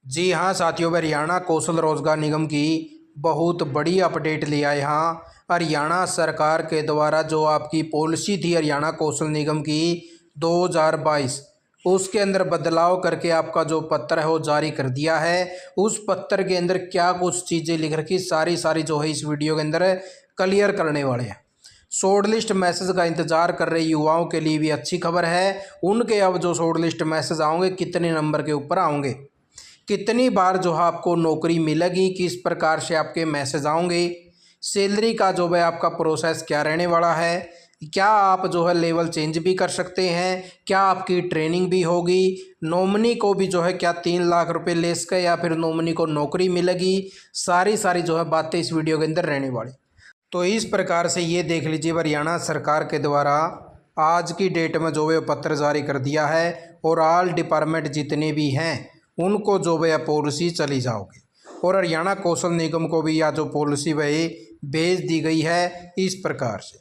जी हाँ साथियों, हरियाणा कौशल रोजगार निगम की बहुत बड़ी अपडेट लिया है। यहाँ हरियाणा सरकार के द्वारा जो आपकी पॉलिसी थी हरियाणा कौशल निगम की 2022, उसके अंदर बदलाव करके आपका जो पत्र है वो जारी कर दिया है। उस पत्र के अंदर क्या कुछ चीज़ें लिख रखी सारी जो है इस वीडियो के अंदर क्लियर करने वाले हैं। शॉर्ट लिस्ट मैसेज का इंतजार कर रहे युवाओं के लिए भी अच्छी खबर है। उनके अब जो शॉर्ट लिस्ट मैसेज आओगे कितने नंबर के ऊपर आओगे, कितनी बार जो है आपको नौकरी मिलेगी, किस प्रकार से आपके मैसेज आएंगे, सैलरी का जो है आपका प्रोसेस क्या रहने वाला है, क्या आप जो है लेवल चेंज भी कर सकते हैं, क्या आपकी ट्रेनिंग भी होगी, नॉमिनी को भी जो है क्या 3 लाख रुपए लेस के या फिर नॉमिनी को नौकरी मिलेगी, सारी जो है बातें इस वीडियो के अंदर रहने वाली। तो इस प्रकार से ये देख लीजिए, हरियाणा सरकार के द्वारा आज की डेट में जो है पत्र जारी कर दिया है और ऑल डिपार्टमेंट जितने भी हैं उनको जो है पॉलिसी चली जाओगी और हरियाणा कौशल निगम को भी यह जो पॉलिसी वही भेज दी गई है। इस प्रकार से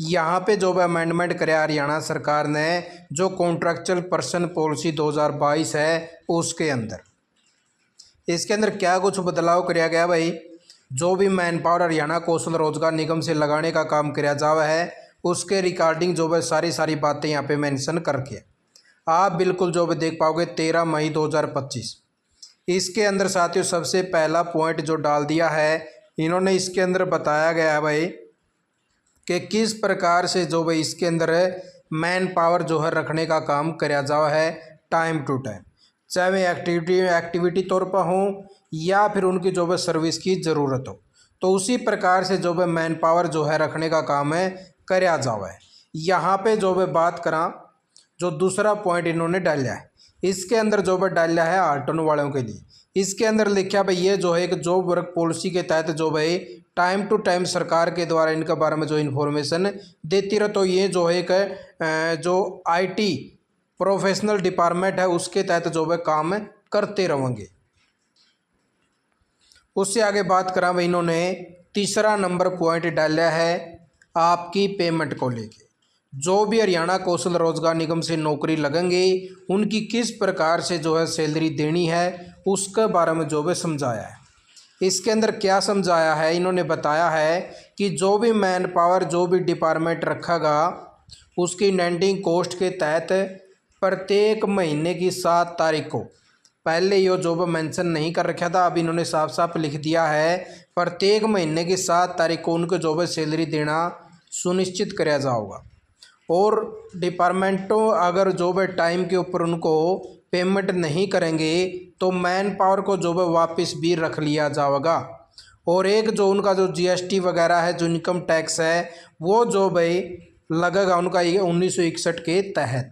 यहाँ पे जो है अमेंडमेंट कराया हरियाणा सरकार ने, जो कॉन्ट्रैक्चुअल पर्सन पॉलिसी 2022 है उसके अंदर। इसके अंदर क्या कुछ बदलाव कराया गया भाई, जो भी मैन पावर हरियाणा कौशल रोजगार निगम से लगाने का काम कराया जावा है उसके रिकॉर्डिंग जो है सारी बातें यहाँ पे मेंशन करके आप बिल्कुल जो भी देख पाओगे 13 मई 2025। इसके अंदर साथियों सबसे पहला पॉइंट जो डाल दिया है इन्होंने, इसके अंदर बताया गया है भाई कि किस प्रकार से जो भाई इसके अंदर मैन पावर जो है रखने का काम कराया जावा है टाइम टू टाइम, चाहे वह एक्टिविटी तौर पर हो या फिर उनकी जो है सर्विस की ज़रूरत हो, तो उसी प्रकार से जो है मैन पावर जो है रखने का काम है कराया जावा है। यहाँ पे जो है बात करा, जो दूसरा पॉइंट इन्होंने डाला है इसके अंदर जो है डाला है ऑटो वालों के लिए। इसके अंदर लिखा भाई ये जो है एक जॉब वर्क पॉलिसी के तहत जो भाई टाइम टू टाइम सरकार के द्वारा इनके बारे में जो इन्फॉर्मेशन देती रहे, तो ये जो है एक जो आईटी प्रोफेशनल डिपार्टमेंट है उसके तहत जो है काम करते रहेंगे। उससे आगे बात करा भाई इन्होंने तीसरा नंबर पॉइंट डाला है आपकी पेमेंट को लेके। जो भी हरियाणा कौशल रोजगार निगम से नौकरी लगेंगे उनकी किस प्रकार से जो है सैलरी देनी है उसके बारे में जो है समझाया है। इसके अंदर क्या समझाया है, इन्होंने बताया है कि जो भी मैन पावर जो भी डिपार्टमेंट रखेगा उसकी नेंडिंग कॉस्ट के तहत प्रत्येक महीने की 7 तारीख को, पहले ये जॉब मेंशन नहीं कर रखा था, अब इन्होंने साफ साफ लिख दिया है प्रत्येक महीने की 7 तारीख को उनको जॉब सैलरी देना सुनिश्चित कराया जाएगा। और डिपार्टमेंटों अगर जॉब टाइम के ऊपर उनको पेमेंट नहीं करेंगे तो मैन पावर को जॉब वापस भी रख लिया जाएगा। और एक जो उनका जो जीएसटी वगैरह है, जो इनकम टैक्स है, वो जो भाई लगेगा उनका 1961 के तहत,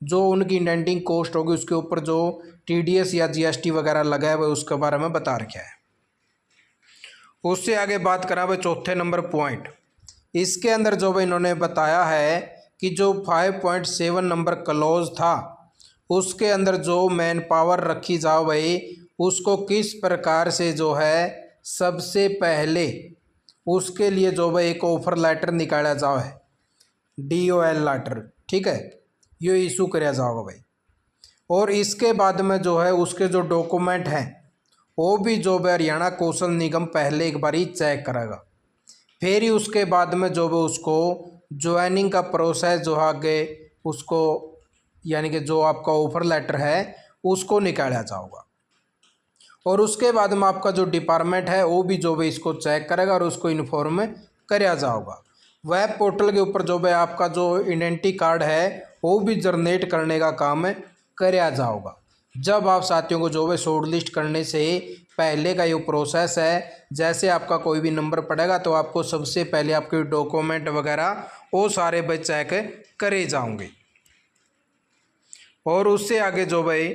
जो उनकी इंडेंटिंग कॉस्ट होगी उसके ऊपर जो टीडीएस या जीएसटी वगैरह लगा है वह उसके बारे में बता रखा है। उससे आगे बात करा भाई चौथे नंबर पॉइंट, इसके अंदर जो भाई इन्होंने बताया है कि जो 5.7 नंबर क्लॉज था उसके अंदर जो मैन पावर रखी जाओ भाई उसको किस प्रकार से जो है सबसे पहले उसके लिए जो भाई एक ऑफर लेटर निकाला जाओ है, DOL लेटर, ठीक है, ये इशू कराया जाओगा भाई। और इसके बाद में जो है उसके जो डॉक्यूमेंट हैं वो भी जो है हरियाणा कौशल निगम पहले एक बार ही चेक करेगा, फिर ही उसके बाद में जो है उसको ज्वाइनिंग का प्रोसेस जो आगे उसको यानी कि जो आपका ऑफर लेटर है उसको निकाला जाएगा। और उसके बाद में आपका जो डिपार्टमेंट है वो भी जो है इसको चेक करेगा और उसको इन्फॉर्म कराया जाएगा। वेब पोर्टल के ऊपर जो है आपका जो आइडेंटिटी कार्ड है वो भी जनरेट करने का काम कराया जाएगा। जब आप साथियों को जो है शॉर्ट लिस्ट करने से पहले का ये प्रोसेस है, जैसे आपका कोई भी नंबर पड़ेगा तो आपको सबसे पहले आपके डॉक्यूमेंट वगैरह वो सारे भाई चेक करे जाओगे। और उससे आगे जो भाई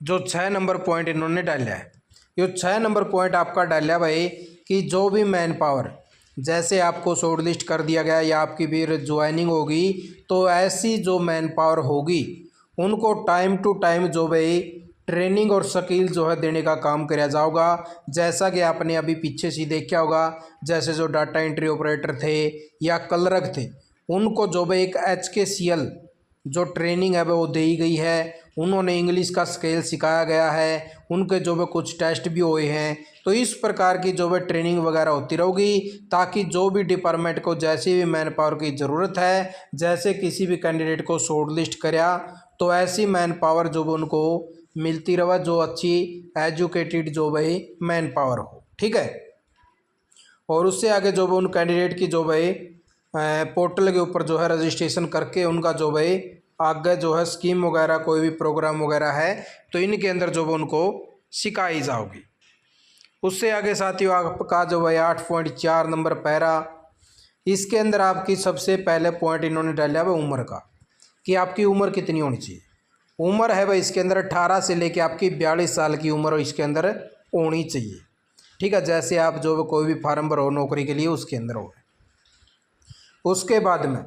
जो 6 नंबर पॉइंट इन्होंने डाला है, ये 6 नंबर पॉइंट आपका डाला है भाई कि जो भी मैन पावर जैसे आपको शॉर्ट लिस्ट कर दिया गया या आपकी भी ज्वाइनिंग होगी तो ऐसी जो मैन पावर होगी उनको टाइम टू टाइम जो भाई ट्रेनिंग और स्किल जो है देने का काम कराया जाएगा। जैसा कि आपने अभी पीछे से देखा होगा, जैसे जो डाटा एंट्री ऑपरेटर थे या क्लर्क थे उनको जो भाई एक HKCL जो ट्रेनिंग है वो दी गई है, उन्होंने इंग्लिश का स्केल सिखाया गया है, उनके जो है कुछ टेस्ट भी हुए हैं। तो इस प्रकार की जो है ट्रेनिंग वगैरह होती रहेगी, ताकि जो भी डिपार्टमेंट को जैसी भी मैन पावर की ज़रूरत है, जैसे किसी भी कैंडिडेट को शॉर्ट लिस्ट कराया तो ऐसी मैन पावर जो उनको मिलती रहे, जो अच्छी एजुकेटेड जो भाई मैन पावर हो। ठीक है। और उससे आगे जो उन कैंडिडेट की जो भाई पोर्टल के ऊपर जो है रजिस्ट्रेशन करके उनका जो भाई आगे जो है स्कीम वगैरह कोई भी प्रोग्राम वगैरह है तो इनके अंदर जो उनको सिखाई जाओगी। उससे आगे साथियों आपका जो है 8.4 नंबर पैरा, इसके अंदर आपकी सबसे पहले पॉइंट इन्होंने डाला है उम्र का, कि आपकी उम्र कितनी होनी चाहिए। उम्र है भाई इसके अंदर 18 से लेके आपकी 42 साल की उम्र इसके अंदर होनी चाहिए। ठीक है, जैसे आप जो कोई भी फार्म भरो नौकरी के लिए उसके अंदर हो। उसके बाद में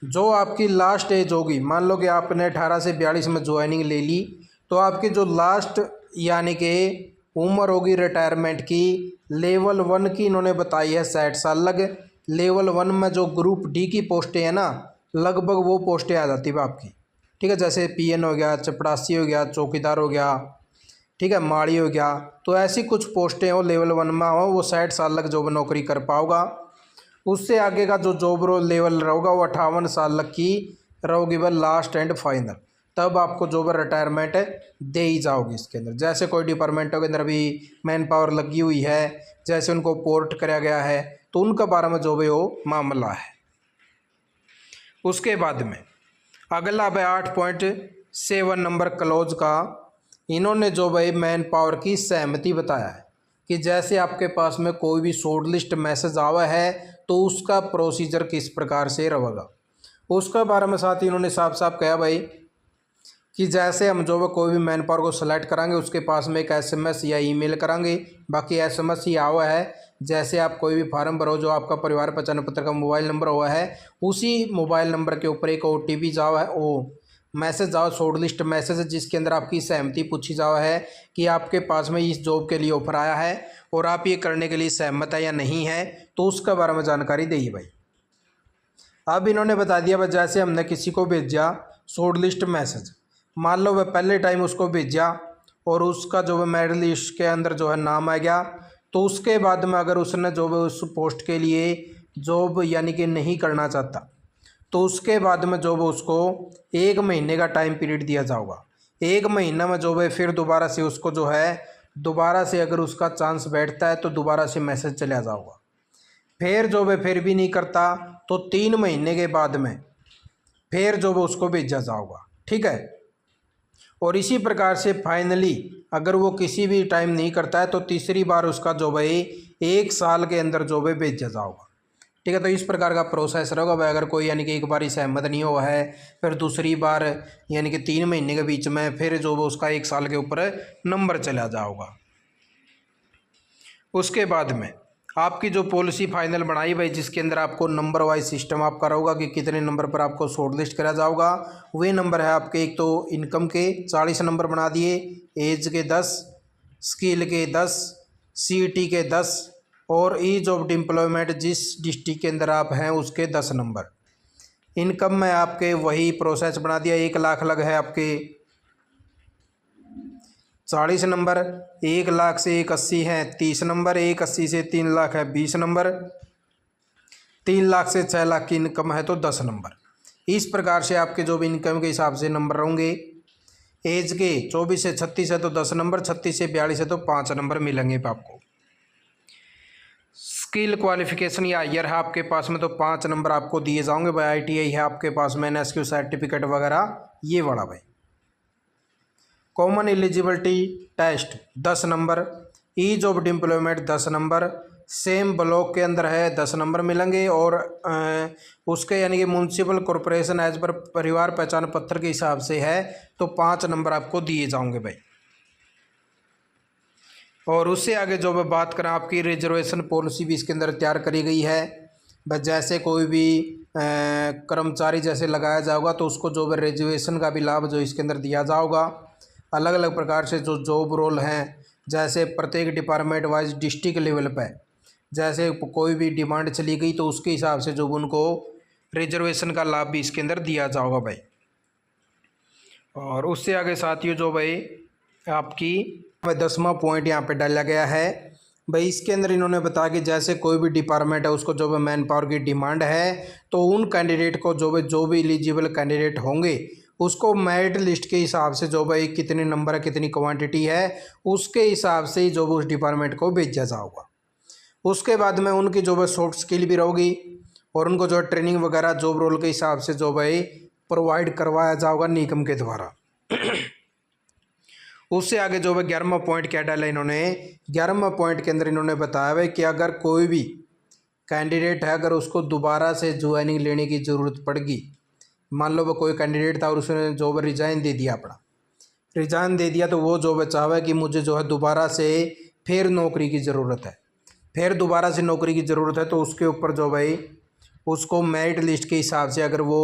जो आपकी लास्ट एज होगी, मान लो कि आपने 18 से 42 में ज्वाइनिंग ले ली, तो आपकी जो लास्ट यानी कि उम्र होगी रिटायरमेंट की लेवल 1 की इन्होंने बताई है 60 साल लग। लेवल 1 में जो ग्रुप डी की पोस्टें हैं ना, लगभग वो पोस्टें आ जाती है आपकी। ठीक है, जैसे पीएन हो गया, चपड़ासी हो गया, चौकीदार हो गया, ठीक है, माड़ी हो गया। तो ऐसी कुछ पोस्टें हो लेवल 1 में हो, वो 60 साल लग जो नौकरी कर पाओगा। उससे आगे का जो जॉब रोल लेवल रहेगा वो 58 साल लग की रहोगी वह लास्ट एंड फाइनल, तब आपको जॉब रिटायरमेंट दे ही जाओगी। इसके अंदर जैसे कोई डिपार्टमेंटों के अंदर भी मैन पावर लगी हुई है, जैसे उनको पोर्ट कराया गया है, तो उनका बारे में जो भी वो मामला है। उसके बाद में अगला है 8.7 नंबर क्लोज का, इन्होंने जो भाई मैन पावर की सहमति बताया है कि जैसे आपके पास में कोई भी शॉर्ट लिस्ट मैसेज आवा है तो उसका प्रोसीजर किस प्रकार से रहेगा, उसके बारे में साथ ही इन्होंने साफ साफ कहा भाई कि जैसे हम जो है कोई भी मैन पावर को सेलेक्ट करांगे उसके पास में एक एसएमएस या ईमेल करांगे। बाकी एसएमएस ही आवा है, जैसे आप कोई भी फार्म भरो जो आपका परिवार पहचान पत्र का मोबाइल नंबर हुआ है, उसी मोबाइल नंबर के ऊपर एक ओटीपी जावा है, वो मैसेज जाओ शॉर्ट लिस्ट मैसेज, जिसके अंदर आपकी सहमति पूछी जावा है कि आपके पास में इस जॉब के लिए ऑफर आया है और आप ये करने के लिए सहमत है या नहीं है, तो उसके बारे में जानकारी दी भाई। अब इन्होंने बता दिया भाई, जैसे हमने किसी को भेजा शॉर्ट लिस्ट मैसेज, मान लो वह पहले टाइम उसको भेजा और उसका जो है मेरिट लिस्ट के अंदर जो है नाम आ गया, तो उसके बाद में अगर उसने जो है उस पोस्ट के लिए जॉब यानी कि नहीं करना चाहता, तो उसके बाद में जो है उसको 1 महीने का टाइम पीरियड दिया जाएगा। 1 महीना में जो है फिर दोबारा से उसको जो है दोबारा से अगर उसका चांस बैठता है तो दोबारा से मैसेज चला जाएगा। फिर जो है फिर भी नहीं करता तो 3 महीने के बाद में फिर जो है उसको भेजा जाएगा। ठीक है, और इसी प्रकार से फाइनली अगर वो किसी भी टाइम नहीं करता है तो तीसरी बार उसका जो है 1 साल के अंदर जो है भेजा जाएगा। ठीक है, तो इस प्रकार का प्रोसेस रहेगा भाई। अगर कोई यानी कि एक बार ही सहमत नहीं हुआ है, फिर दूसरी बार यानी कि 3 महीने के बीच में फिर जो वो उसका 1 साल के ऊपर नंबर चला जाएगा। उसके बाद में आपकी जो पॉलिसी फाइनल बनाई भाई, जिसके अंदर आपको नंबर वाइज सिस्टम आपका रहेगा कि कितने नंबर पर आपको शॉर्ट लिस्ट करा जाएगा। वे नंबर है आपके, एक तो इनकम के 40 नंबर बना दिए, एज के 10, स्किल के 10, सीईटी के 10 और ईज ऑफ एम्प्लॉयमेंट जिस डिस्ट्रिक्ट के अंदर आप हैं उसके 10 नंबर। इनकम में आपके वही प्रोसेस बना दिया, 1 लाख लग है आपके 40 नंबर, 1 लाख से 180 है 30 नंबर, 180 से 3 लाख है 20 नंबर, 3 लाख से 6 लाख की इनकम है तो 10 नंबर। इस प्रकार से आपके जो भी इनकम के हिसाब से नंबर होंगे। एज के 24 से 36 है तो 10 नंबर, 36 से 42 है तो 5 नंबर मिलेंगे आपको। स्किल क्वालिफिकेशन या ईयर है आपके पास में तो 5 नंबर आपको दिए जाओगे भाई। आईटीआई है आपके पास में, एनएसक्यू सर्टिफिकेट वगैरह ये वाला भाई। Common eligibility test 10 number, ease of employment 10 number, same block के अंदर है 10 नंबर मिलेंगे और उसके यानी कि म्यूनसिपल कॉरपोरेशन एज पर परिवार पहचान पत्र के हिसाब से है तो 5 नंबर आपको दिए जाओगे भाई। और उससे आगे जो मैं बात करें आपकी रिजर्वेशन पॉलिसी भी इसके अंदर तैयार करी गई है। बस जैसे कोई भी कर्मचारी जैसे लगाया जाएगा तो उसको जो है रिजर्वेशन का भी लाभ जो इसके अंदर दिया जाएगा। अलग अलग प्रकार से जो जॉब रोल हैं, जैसे प्रत्येक डिपार्टमेंट वाइज डिस्ट्रिक्ट लेवल पे जैसे कोई भी डिमांड चली गई तो उसके हिसाब से जो उनको रिजर्वेशन का लाभ भी इसके अंदर दिया जाएगा भाई। और उससे आगे साथियों जो भाई आपकी 10वां पॉइंट यहाँ पे डाला गया है भाई, इसके अंदर इन्होंने बताया कि जैसे कोई भी डिपार्टमेंट है उसको जो है मैन पावर की डिमांड है, तो उन कैंडिडेट को जो भी एलिजिबल कैंडिडेट होंगे उसको मेरिट लिस्ट के हिसाब से जो भाई कितने नंबर है, कितनी क्वांटिटी है, उसके हिसाब से ही जो उस डिपार्टमेंट को भेजा जाएगा। उसके बाद में उनकी जो है सॉफ्ट स्किल भी रहेगी और उनको जो है ट्रेनिंग वगैरह जॉब रोल के हिसाब से जो भाई प्रोवाइड करवाया जाएगा निगम के द्वारा। उससे आगे जो है 11वां पॉइंट क्या डाला इन्होंने, 11वां पॉइंट के अंदर इन्होंने बताया है कि अगर कोई भी कैंडिडेट है, अगर उसको दोबारा से ज्वाइनिंग लेने की ज़रूरत पड़गी, मान लो वो कोई कैंडिडेट था और उसने जॉब रिज़ाइन दे दिया, अपना रिज़ाइन दे दिया, तो वो जो चाहे कि मुझे जो है दोबारा से फिर नौकरी की ज़रूरत है, फिर दोबारा से नौकरी की ज़रूरत है, तो उसके ऊपर जो भाई उसको मेरिट लिस्ट के हिसाब से अगर वो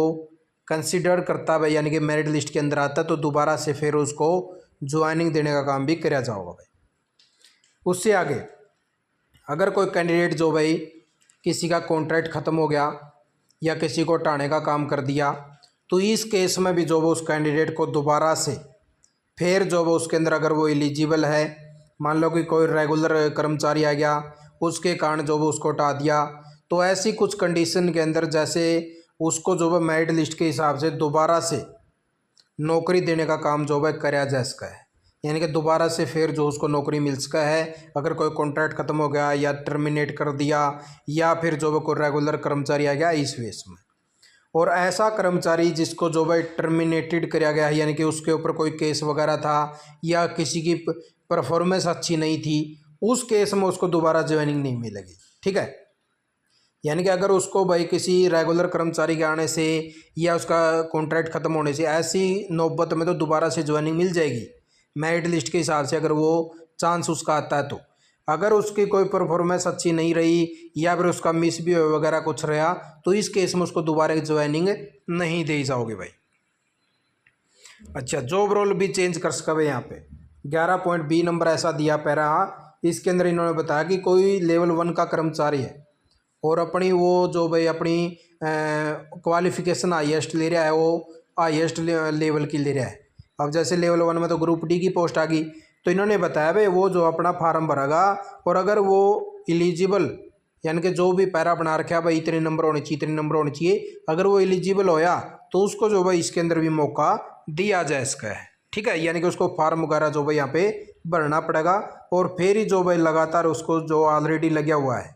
कंसिडर करता है, यानी कि मेरिट लिस्ट के अंदर आता है, तो दोबारा से फिर उसको ज्वाइनिंग देने का काम भी किया जाएगा भाई। उससे आगे अगर कोई कैंडिडेट जो भाई किसी का कॉन्ट्रैक्ट ख़त्म हो गया या किसी को हटाने का काम कर दिया, तो इस केस में भी जो वो उस कैंडिडेट को दोबारा से फिर जो वो उसके अंदर अगर वो एलिजिबल है, मान लो कि कोई रेगुलर कर्मचारी आ गया उसके कारण जो वो उसको हटा दिया, तो ऐसी कुछ कंडीशन के अंदर जैसे उसको जो है मेरिट लिस्ट के हिसाब से दोबारा से नौकरी देने का काम जो है कराया जा सका है, यानी कि दोबारा से फिर जो उसको नौकरी मिल सका है। अगर कोई कॉन्ट्रैक्ट ख़त्म हो गया या टर्मिनेट कर दिया या फिर जो है कोई रेगुलर कर्मचारी आ गया इस वेस में, और ऐसा कर्मचारी जिसको जो है टर्मिनेटेड किया गया है, यानी कि उसके ऊपर कोई केस वगैरह था या किसी की परफॉर्मेंस अच्छी नहीं थी, उस केस में उसको दोबारा ज्वाइनिंग नहीं मिलेगी। ठीक है, यानी कि अगर उसको भाई किसी रेगुलर कर्मचारी के आने से या उसका कॉन्ट्रैक्ट ख़त्म होने से ऐसी नौबत में तो दोबारा से ज्वाइनिंग मिल जाएगी मेरिट लिस्ट के हिसाब से, अगर वो चांस उसका आता है। तो अगर उसकी कोई परफॉर्मेंस अच्छी नहीं रही या फिर उसका मिस भी वगैरह कुछ रहा, तो इस केस में उसको दोबारा ज्वाइनिंग नहीं दी जाओगे भाई। अच्छा, जॉब रोल भी चेंज कर सका भाई। यहाँ पे 11 पॉइंट बी नंबर ऐसा दिया पैरा, इसके अंदर इन्होंने बताया कि कोई लेवल 1 का कर्मचारी है और अपनी वो जो भाई अपनी क्वालिफिकेशन हाईएस्ट ले रहा है, वो हाईएस्ट लेवल की ले रहा है। अब जैसे लेवल 1 में तो ग्रुप डी की पोस्ट आ गई, तो इन्होंने बताया भाई वो जो अपना फार्म भरेगा और अगर वो एलिजिबल, यानी कि जो भी पैरा बना रखा है भाई इतने नंबर होने चाहिए, इतने नंबर होने चाहिए, अगर वो एलिजिबल होया तो उसको जो भाई इसके अंदर भी मौका दिया जा इसका है। ठीक है, यानी कि उसको फार्म वगैरह जो भाई यहाँ पे भरना पड़ेगा और फिर ही जो भाई लगातार उसको जो ऑलरेडी लगा हुआ है,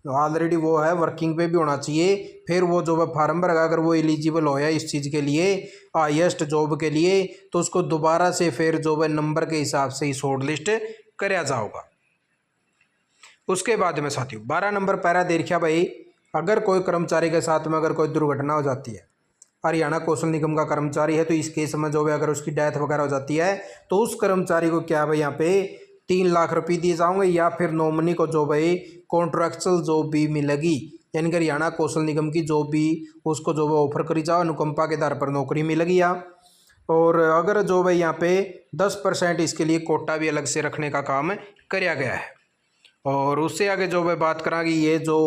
ऑलरेडी वो है वर्किंग पे भी होना चाहिए, फिर वो जो है फार्म भरेगा, अगर वो एलिजिबल होया इस चीज़ के लिए हाईएस्ट जॉब के लिए, तो उसको दोबारा से फिर जो है नंबर के हिसाब से ही शॉर्ट लिस्ट कराया जाएगा। उसके बाद में साथियों 12 नंबर पैरा देखा भाई, अगर कोई कर्मचारी के साथ में अगर कोई दुर्घटना हो जाती है, हरियाणा कौशल निगम का कर्मचारी है, तो इस केस में जो है अगर उसकी डेथ वगैरह हो जाती है, तो उस कर्मचारी को क्या भाई यहाँ पे 3 लाख रुपये दिए जाएंगे या फिर नॉमिनी को जो भाई कॉन्ट्रैक्चुअल जॉब भी मिलेगी, यानी कि हरियाणा कौशल निगम की जॉब भी उसको जो है ऑफर करी जाओ, अनुकंपा के आधार पर नौकरी मिलेगी या। और अगर जो भाई यहाँ पे 10% इसके लिए कोटा भी अलग से रखने का काम किया गया है। और उससे आगे जो भाई बात करांगी ये जो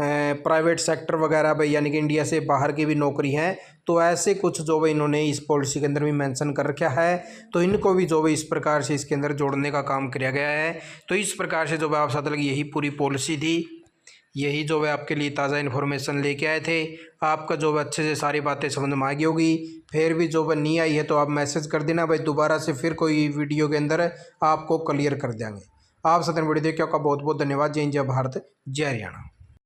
प्राइवेट सेक्टर वगैरह भाई, यानी कि इंडिया से बाहर की भी नौकरी हैं, तो ऐसे कुछ जो भाई इन्होंने इस पॉलिसी के अंदर भी मेंशन कर रखा है, तो इनको भी जो भाई इस प्रकार से इसके अंदर जोड़ने का काम किया गया है। तो इस प्रकार से जो भाई आप साथ लगी यही पूरी पॉलिसी थी, यही जो है आपके लिए ताज़ा इन्फॉर्मेशन लेके आए थे। आपका जो है अच्छे से सारी बातें समझ में आ गई होगी, फिर भी जो है नहीं आई है तो आप मैसेज कर देना भाई, दोबारा से फिर कोई वीडियो के अंदर आपको क्लियर कर देंगे। आप साथ वीडियो देखिए, आपका बहुत बहुत धन्यवाद। जय हिंद, जय भारत, जय हरियाणा।